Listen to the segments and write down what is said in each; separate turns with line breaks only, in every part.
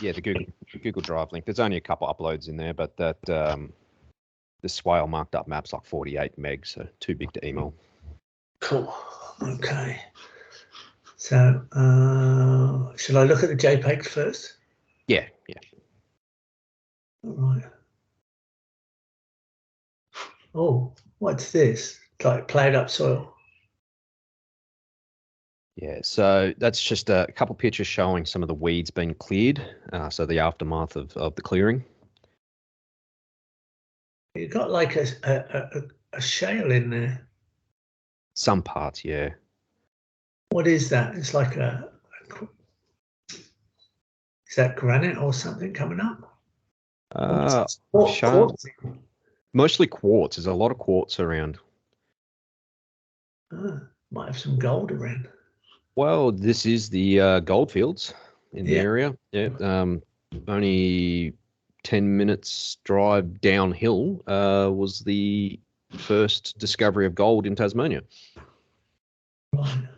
Yeah, the Google Drive link. There's only a couple uploads in there, but that the Swale marked up map's like 48 megs, so too big to email.
Cool. Okay. So should I look at the JPEGs first?
Yeah.
All right. Oh, what's this? It's like ploughed up soil.
Yeah, so that's just a couple pictures showing some of the weeds being cleared, so the aftermath of the clearing.
You've got like a shale in there.
Some parts, yeah.
What is that? It's like is that granite or something coming up?
Quartz. Mostly quartz. There's a lot of quartz around.
Might have some gold around.
Well, this is the gold fields in the area. Yeah. Only 10 minutes drive downhill was the first discovery of gold in Tasmania.
Right.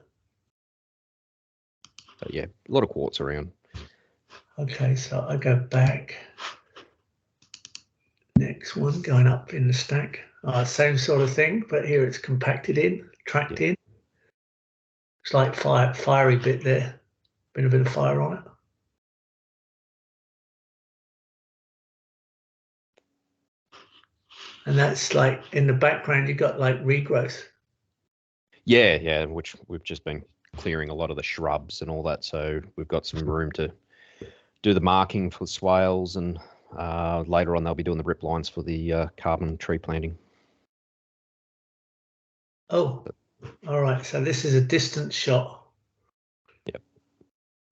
But yeah, a lot of quartz around.
Okay, so I go back. Next one going up in the stack. Same sort of thing, but here it's compacted in, tracked in. It's like fiery bit there. Been a bit of fire on it. And that's like in the background, you got like regrowth.
Yeah, which we've just been clearing a lot of the shrubs and all that. So we've got some room to do the marking for swales, and later on they'll be doing the rip lines for the carbon tree planting.
Oh, all right. So this is a distant shot.
Yep.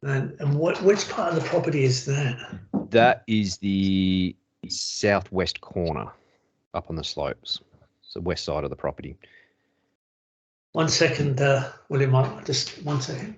And which part of the property is that?
That is the southwest corner up on the slopes. It's the west side of the property.
1 second, William, just 1 second.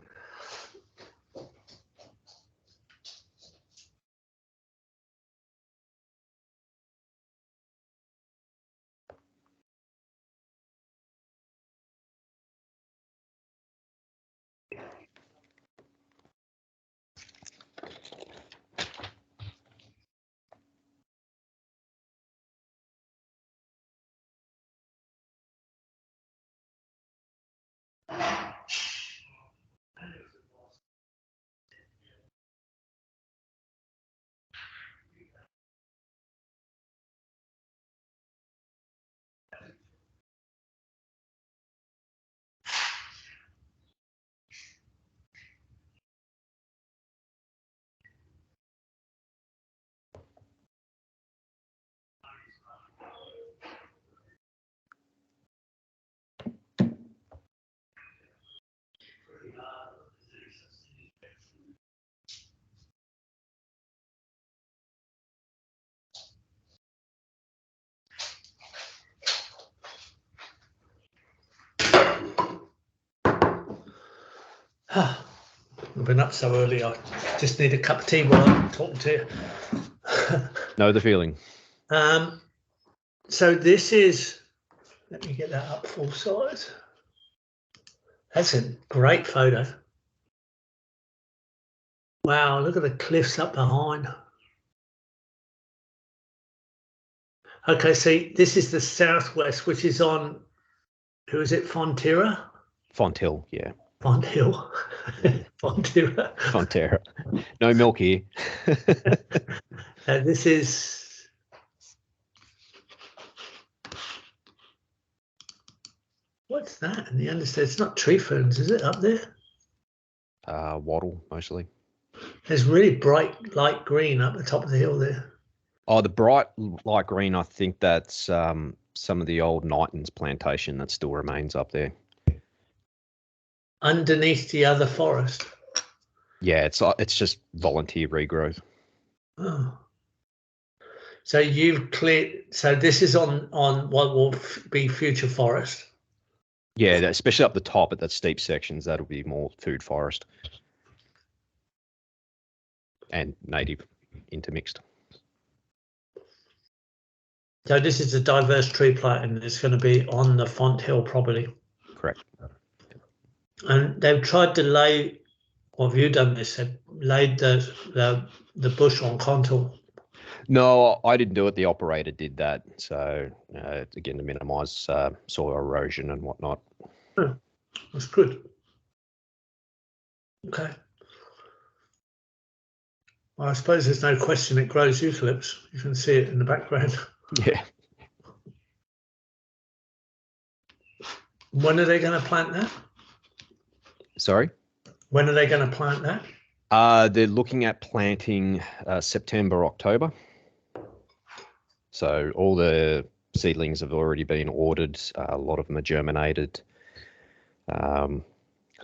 I've been up so early, I just need a cup of tea while I'm talking to you.
Know the feeling.
So this is, let me get that up full size. That's a great photo. Wow, look at the cliffs up behind. Okay, see, this is the southwest, which is on, who is it, Fonterra?
Fonthill, yeah.
Fonthill. Fonterra.
Fonterra. No milk here.
This is, what's that? And the understand, it's not tree ferns, is it, up there?
Wattle, mostly.
There's really bright light green up the top of the hill there.
Oh, the bright light green, I think that's some of the old Knighton's plantation that still remains up there.
Underneath the other forest?
Yeah, it's just volunteer regrowth.
Oh. So you've cleared, so this is on what will be future forest?
Yeah, especially up the top at that steep sections, that'll be more food forest. And native intermixed.
So this is a diverse tree plant, and it's going to be on the Font Hill property.
Correct.
And they've tried to lay What have you done this? Have laid the bush on contour?
No, I didn't do it. The operator did that. So again, to minimise soil erosion and whatnot.
Oh, that's good. Okay. Well, I suppose there's no question it grows eucalypts. You can see it in the background.
Yeah.
When are they going to plant that?
Sorry?
When are they going to plant that?
They're looking at planting September, October. So all the seedlings have already been ordered. A lot of them are germinated because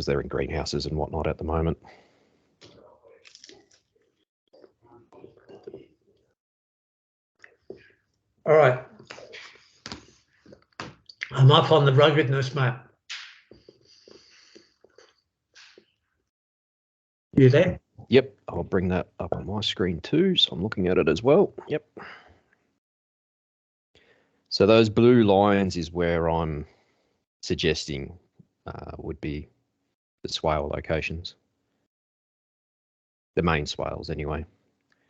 they're in greenhouses and whatnot at the moment.
All right. I'm up on the ruggedness map. You there?
Yep, I'll bring that up on my screen too, so I'm looking at it as well. Yep. So those blue lines is where I'm suggesting would be the swale locations. The main swales anyway.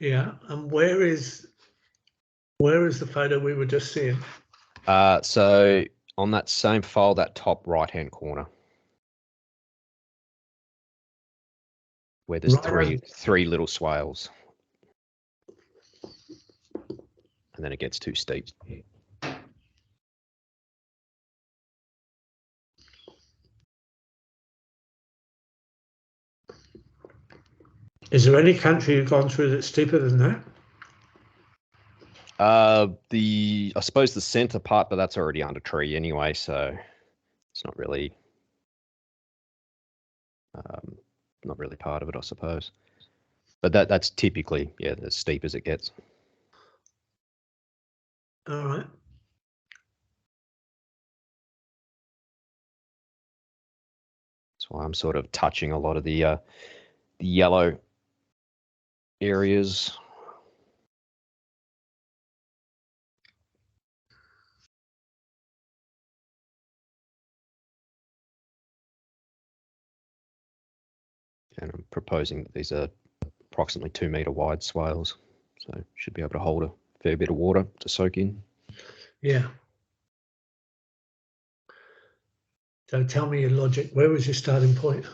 Yeah. And where is the photo we were just seeing?
So on that same file, that top right-hand corner, where there's three little swales, and then it gets too steep.
Is there any country you've gone through that's steeper than that?
I suppose the center part, but that's already under tree anyway, so it's not really part of it, I suppose. But that's typically, yeah, as steep as it gets.
All right.
That's why I'm sort of touching a lot of the yellow areas. And I'm proposing that these are approximately 2 metre wide swales, so should be able to hold a fair bit of water to soak in.
Yeah. So tell me your logic. Where was your starting point?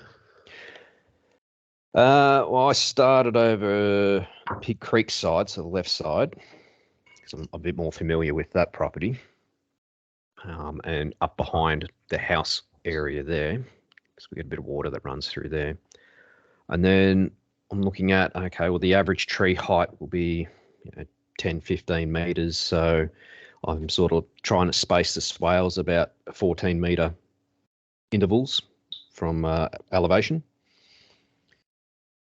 Well, I started over Pig Creek side, so the left side, because I'm a bit more familiar with that property, and up behind the house area there, because we get a bit of water that runs through there. And then I'm looking at, okay, well, the average tree height will be 10, 15 metres, so I'm sort of trying to space the swales about 14 metre intervals from elevation.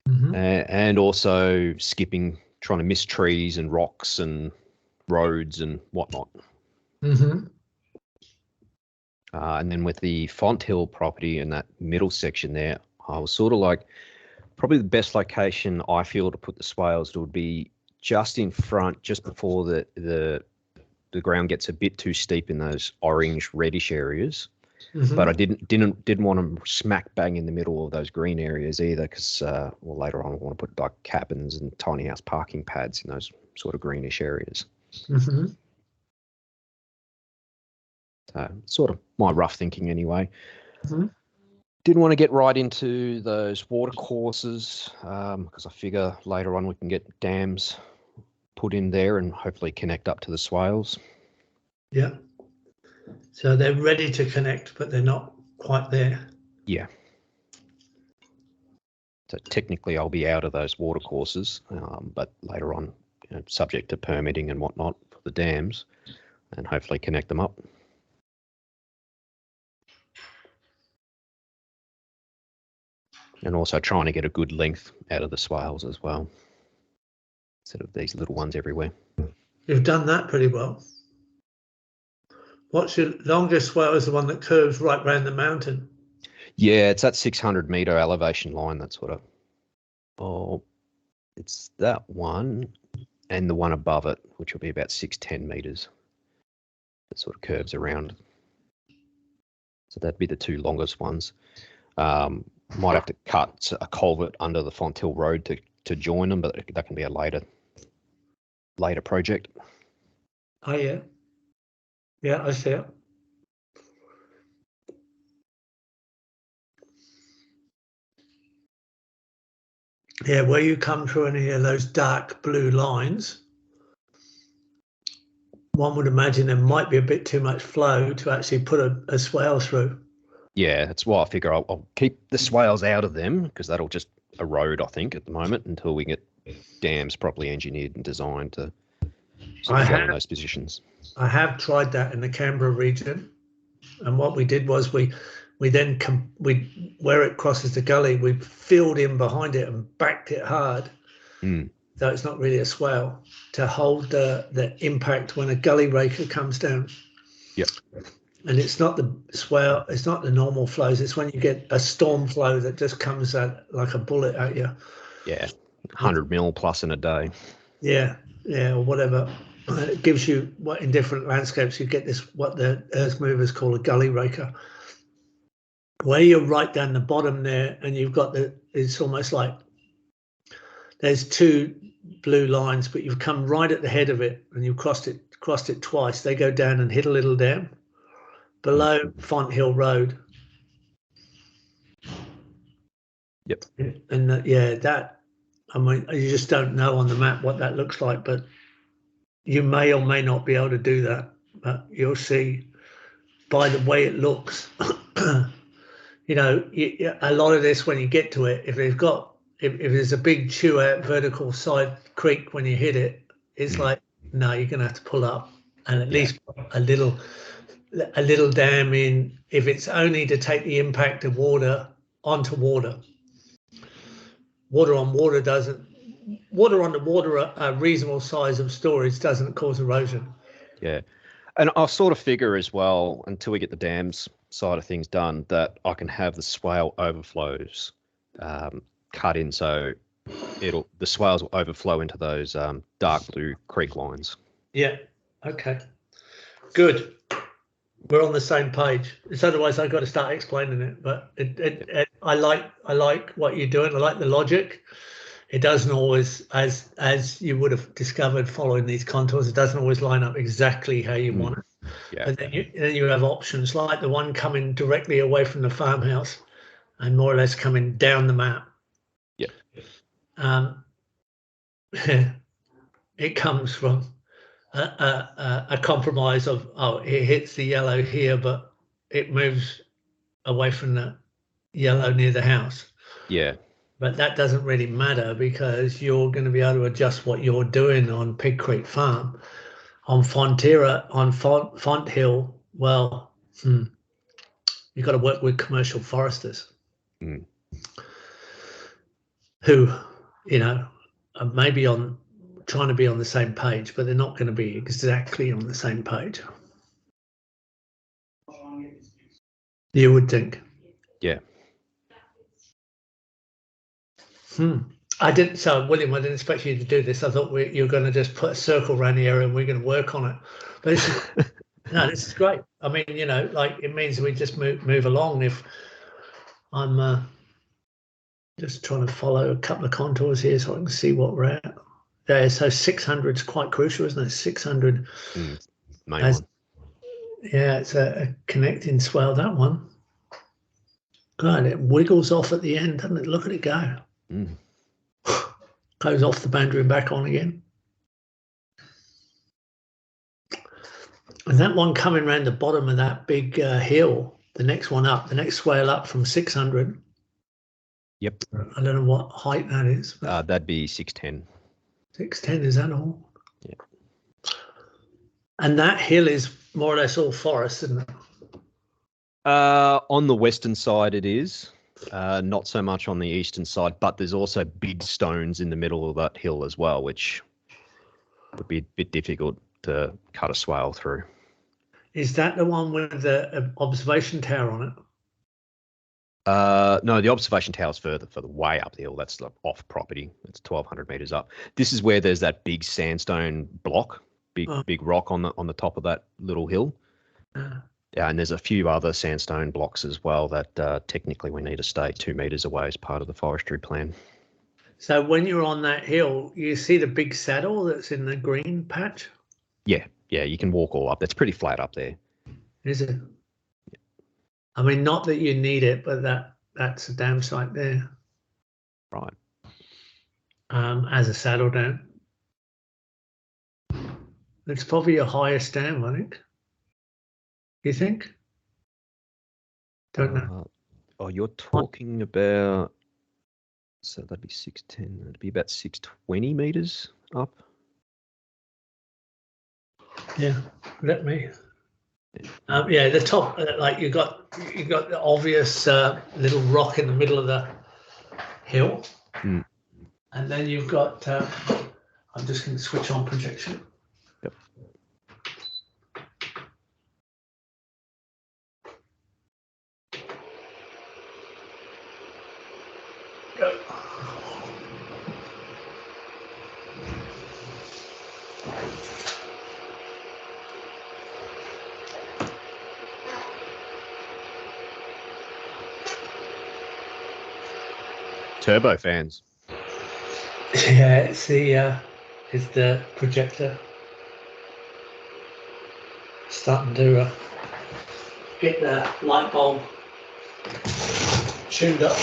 Mm-hmm.
And also trying to miss trees and rocks and roads and whatnot.
Mm-hmm.
And then with the Font Hill property in that middle section there, I was sort of like, probably the best location I feel to put the swales would be just in front, just before the ground gets a bit too steep in those orange reddish areas. Mm-hmm. But I didn't want them smack bang in the middle of those green areas either, because well, later on I want to put like cabins and tiny house parking pads in those sort of greenish areas.
Mm-hmm.
So sort of my rough thinking anyway.
Mm-hmm.
Didn't want to get right into those water courses because I figure later on we can get dams put in there and hopefully connect up to the swales.
Yeah. So they're ready to connect, but they're not quite there.
Yeah. So technically I'll be out of those water courses, but later on, subject to permitting and whatnot for the dams, and hopefully connect them up. And also trying to get a good length out of the swales as well, instead of these little ones everywhere.
You've done that pretty well. What's your longest swale? Is the one that curves right round the mountain?
Yeah, it's that 600 metre elevation line. That's what it's that one and the one above it, which will be about 610 metres. That sort of curves around. So that'd be the two longest ones. Might have to cut a culvert under the Fonthill Road to join them, but that can be a later project.
Oh yeah, yeah, I see it. Yeah, where you come through any of those dark blue lines, one would imagine there might be a bit too much flow to actually put a swale through.
Yeah, that's why I figure I'll keep the swales out of them, because that'll just erode, I think, at the moment, until we get dams properly engineered and designed to sort of go in those positions.
I have tried that in the Canberra region, and what we did was we then where it crosses the gully, we filled in behind it and backed it hard, so it's not really a swale, to hold the impact when a gully raker comes down.
Yep.
And it's not the swale, it's not the normal flows. It's when you get a storm flow that just comes out like a bullet at you.
Yeah, 100 mil plus in a day.
Yeah, or whatever. It gives you what in different landscapes you get this, what the earth movers call a gully raker, where you're right down the bottom there, and you've got it's almost like there's two blue lines, but you've come right at the head of it, and you've crossed it twice. They go down and hit a little dam below Fonthill Road.
Yep.
And that, I mean, you just don't know on the map what that looks like, but you may or may not be able to do that. But you'll see by the way it looks. You know, a lot of this, when you get to it, if there's a big chew out vertical side creek when you hit it, it's like, no, you're gonna have to pull up and at least put a little dam in, if it's only to take the impact of water onto water. Water on water a reasonable size of storage doesn't cause erosion.
Yeah. And I'll sort of figure as well, until we get the dams side of things done, that I can have the swale overflows cut in, so the swales will overflow into those dark blue creek lines.
Yeah. Okay. Good. We're on the same page. It's otherwise I've got to start explaining it. But I like what you're doing. I like the logic. It doesn't always, as you would have discovered following these contours, it doesn't always line up exactly how you want it.
Yeah.
But then you have options like the one coming directly away from the farmhouse and more or less coming down the map.
Yeah.
It comes from a compromise of, it hits the yellow here, but it moves away from the yellow near the house.
Yeah.
But that doesn't really matter, because you're going to be able to adjust what you're doing on Pig Creek Farm. On Fonthill, well, you've got to work with commercial foresters who, you know, are maybe trying to be on the same page, but they're not going to be exactly on the same page. You would think.
Yeah.
William, I didn't expect you to do this. I thought you were going to just put a circle around the area and we're going to work on it. But no, this is great. I mean, you know, like, it means we just move along. If I'm just trying to follow a couple of contours here so I can see what we're at. Yeah, so 600 is quite crucial, isn't it? 600.
Main one.
Yeah, it's a connecting swell, that one. God, it wiggles off at the end, doesn't it? Look at it go. Goes off the boundary and back on again. And that one coming around the bottom of that big hill, the next one up, the next swale up from 600.
Yep.
I don't know what height that is.
That'd be 610.
610, is that all?
Yeah.
And that hill is more or less all forest, isn't it?
On the western side it is. Not so much on the eastern side, but there's also big stones in the middle of that hill as well, which would be a bit difficult to cut a swale through.
Is that the one with the observation tower on it?
No, the observation tower is further way up the hill. That's off property. It's 1,200 meters up. This is where there's that big sandstone block, big rock on the top of that little hill. Yeah, and there's a few other sandstone blocks as well that technically we need to stay 2 meters away as part of the forestry plan.
So when you're on that hill, you see the big saddle that's in the green patch?
Yeah, you can walk all up. That's pretty flat up there.
Is it? I mean, not that you need it, but that's a dam site there.
Right.
As a saddle dam. It's probably your highest dam, I think. You think? Don't know.
Oh, you're talking about, so that'd be 610. That'd be about 620 meters up.
Yeah, let me. Yeah, the top, like you got the obvious little rock in the middle of the hill,
Mm.
and then you've got. I'm just going to switch on projection.
Yep.
Go.
Turbo fans.
Yeah, it's the projector starting to get the light bulb tuned up.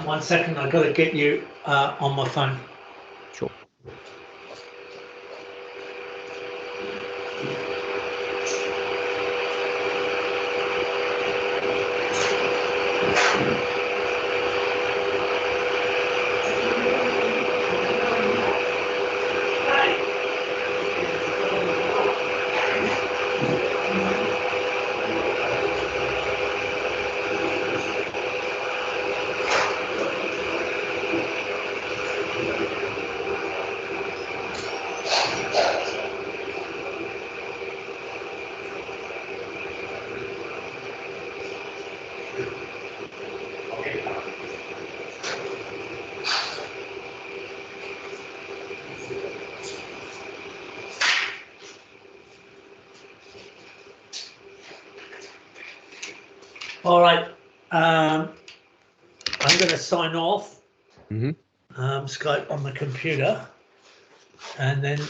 One second, I've got to get you on my phone.
Sure.
All right, I'm going to sign off. Skype on the computer, and then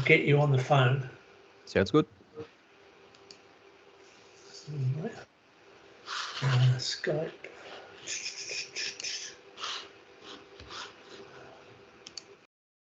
get you on the phone.
Sounds good.
Skype.